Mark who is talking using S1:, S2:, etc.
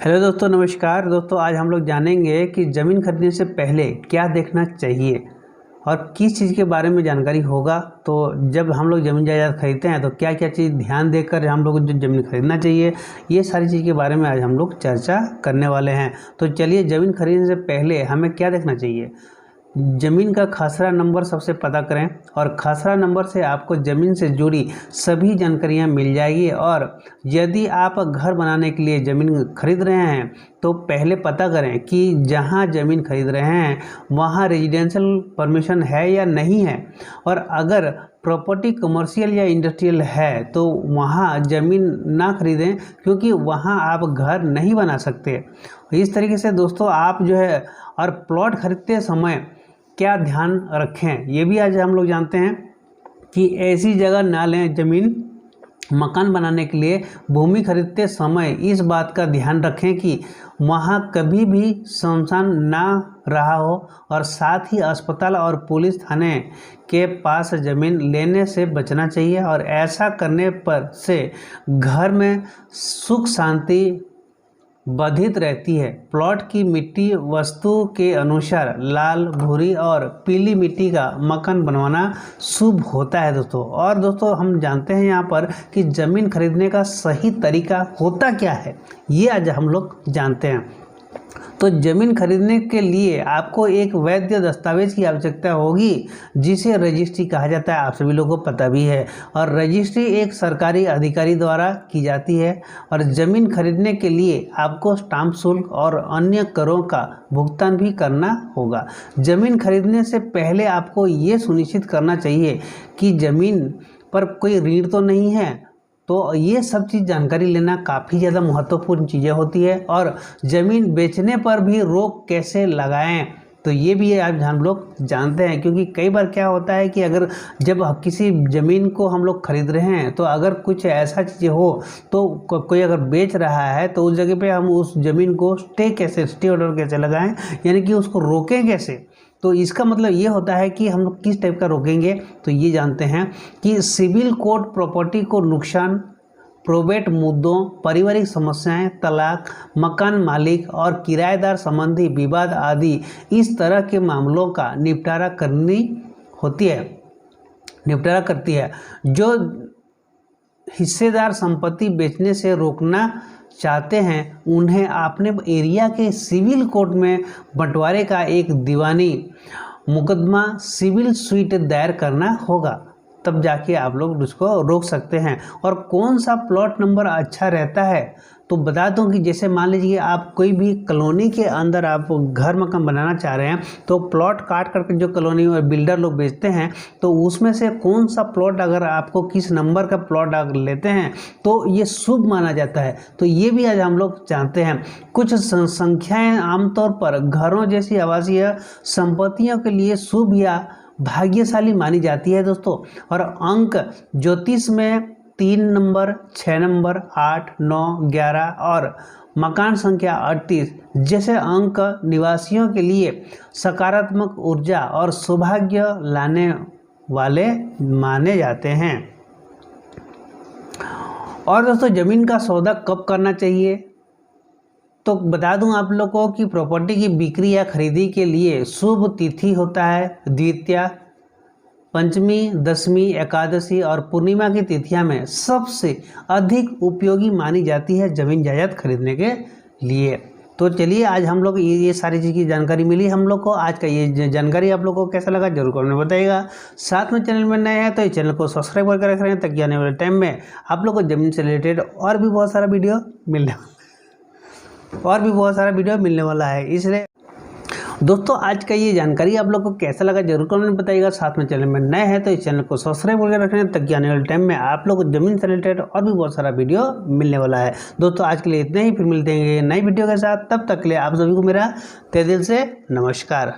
S1: Hello दोस्तों, नमस्कार दोस्तों। आज हम लोग जानेंगे कि ज़मीन खरीदने से पहले क्या देखना चाहिए और किस चीज़ के बारे में जानकारी होगा। तो जब हम लोग ज़मीन जायदाद खरीदते हैं तो क्या क्या चीज़ ध्यान देकर हम लोग जो ज़मीन खरीदना चाहिए, ये सारी चीज़ के बारे में आज हम लोग चर्चा करने वाले हैं। तो चलिए, ज़मीन खरीदने से पहले हमें क्या देखना चाहिए। ज़मीन का खसरा नंबर सबसे पता करें और खसरा नंबर से आपको ज़मीन से जुड़ी सभी जानकारियां मिल जाएगी। और यदि आप घर बनाने के लिए ज़मीन खरीद रहे हैं तो पहले पता करें कि जहां ज़मीन खरीद रहे हैं वहां रेजिडेंशियल परमिशन है या नहीं है। और अगर प्रॉपर्टी कमर्शियल या इंडस्ट्रियल है तो वहाँ ज़मीन ना खरीदें, क्योंकि वहाँ आप घर नहीं बना सकते। इस तरीके से दोस्तों आप जो है और प्लॉट खरीदते समय क्या ध्यान रखें, ये भी आज हम लोग जानते हैं कि ऐसी जगह ना लें। ज़मीन मकान बनाने के लिए भूमि खरीदते समय इस बात का ध्यान रखें कि वहाँ कभी भी सुनसान ना रहा हो। और साथ ही अस्पताल और पुलिस थाने के पास ज़मीन लेने से बचना चाहिए। और ऐसा करने पर से घर में सुख शांति बाधित रहती है। प्लॉट की मिट्टी वास्तु के अनुसार लाल, भूरी और पीली मिट्टी का मकान बनवाना शुभ होता है दोस्तों। और दोस्तों हम जानते हैं यहाँ पर कि ज़मीन खरीदने का सही तरीका होता क्या है, ये आज हम लोग जानते हैं। तो ज़मीन खरीदने के लिए आपको एक वैध दस्तावेज की आवश्यकता होगी, जिसे रजिस्ट्री कहा जाता है। आप सभी लोगों को पता भी है। और रजिस्ट्री एक सरकारी अधिकारी द्वारा की जाती है। और ज़मीन खरीदने के लिए आपको स्टाम्प शुल्क और अन्य करों का भुगतान भी करना होगा। ज़मीन खरीदने से पहले आपको ये सुनिश्चित करना चाहिए कि ज़मीन पर कोई ऋण तो नहीं है। तो ये सब चीज़ जानकारी लेना काफ़ी ज़्यादा महत्वपूर्ण चीज़ें होती है। और ज़मीन बेचने पर भी रोक कैसे लगाएं, तो ये भी आज हम लोग जानते हैं। क्योंकि कई बार क्या होता है कि अगर जब किसी ज़मीन को हम लोग खरीद रहे हैं तो अगर कुछ ऐसा चीज़ हो तो कोई अगर बेच रहा है तो उस जगह पे हम उस ज़मीन को स्टे ऑर्डर कैसे लगाएं, यानी कि उसको रोकें कैसे। तो इसका मतलब ये होता है कि हम लोग किस टाइप का रोकेंगे। तो ये जानते हैं कि सिविल कोर्ट प्रॉपर्टी को नुकसान, प्रोबेट मुद्दों, पारिवारिक समस्याएं, तलाक, मकान मालिक और किराएदार संबंधी विवाद आदि इस तरह के मामलों का निपटारा करती है। जो हिस्सेदार संपत्ति बेचने से रोकना चाहते हैं उन्हें अपने एरिया के सिविल कोर्ट में बंटवारे का एक दीवानी मुकदमा सिविल सूट दायर करना होगा, तब जाके आप लोग उसको रोक सकते हैं। और कौन सा प्लॉट नंबर अच्छा रहता है, तो बता दूं कि जैसे मान लीजिए आप कोई भी कॉलोनी के अंदर आप घर मकान बनाना चाह रहे हैं तो प्लॉट काट करके जो कॉलोनी और बिल्डर लोग बेचते हैं तो उसमें से कौन सा प्लॉट अगर आपको किस नंबर का प्लॉट अगर लेते हैं तो ये शुभ माना जाता है। तो ये भी आज हम लोग जानते हैं। कुछ संख्याएँ आमतौर पर घरों जैसी आवासीय संपत्तियों के लिए शुभ या भाग्यशाली मानी जाती है दोस्तों। और अंक ज्योतिष में 3 नंबर, 6 नंबर, 8, 9, 11 और मकान संख्या 38 जैसे अंक निवासियों के लिए सकारात्मक ऊर्जा और सौभाग्य लाने वाले माने जाते हैं। और दोस्तों ज़मीन का सौदा कब करना चाहिए, तो बता दूं आप लोगों को कि प्रॉपर्टी की बिक्री या खरीदी के लिए शुभ तिथि होता है द्वितीया, पंचमी, दशमी, एकादशी और पूर्णिमा की तिथियां में सबसे अधिक उपयोगी मानी जाती है ज़मीन जायदाद खरीदने के लिए। तो चलिए, आज हम लोग ये सारी चीज़ की जानकारी मिली हम लोग को। आज का ये जानकारी आप लोगों को कैसा लगा जरूर कमेंट में बताइएगा। साथ में चैनल में नए हैं तो इस चैनल को सब्सक्राइब करके रख रहे हैं ताकि आने वाले टाइम में आप लोग को ज़मीन से रिलेटेड और भी बहुत सारा वीडियो मिलने वाला है। इसलिए दोस्तों आज का ये जानकारी आप लोग को कैसा लगा जरूर कमेंट में बताइएगा। साथ में चैनल में नए हैं तो इस चैनल को सब्सक्राइब करके रखें ताकि आने वाले टाइम में आप लोग को ज़मीन से रिलेटेड और भी बहुत सारा वीडियो मिलने वाला है। दोस्तों आज के लिए इतना ही, फिर मिलते हैं नई वीडियो के साथ। तब तक के लिए आप सभी को मेरा तहे दिल से नमस्कार।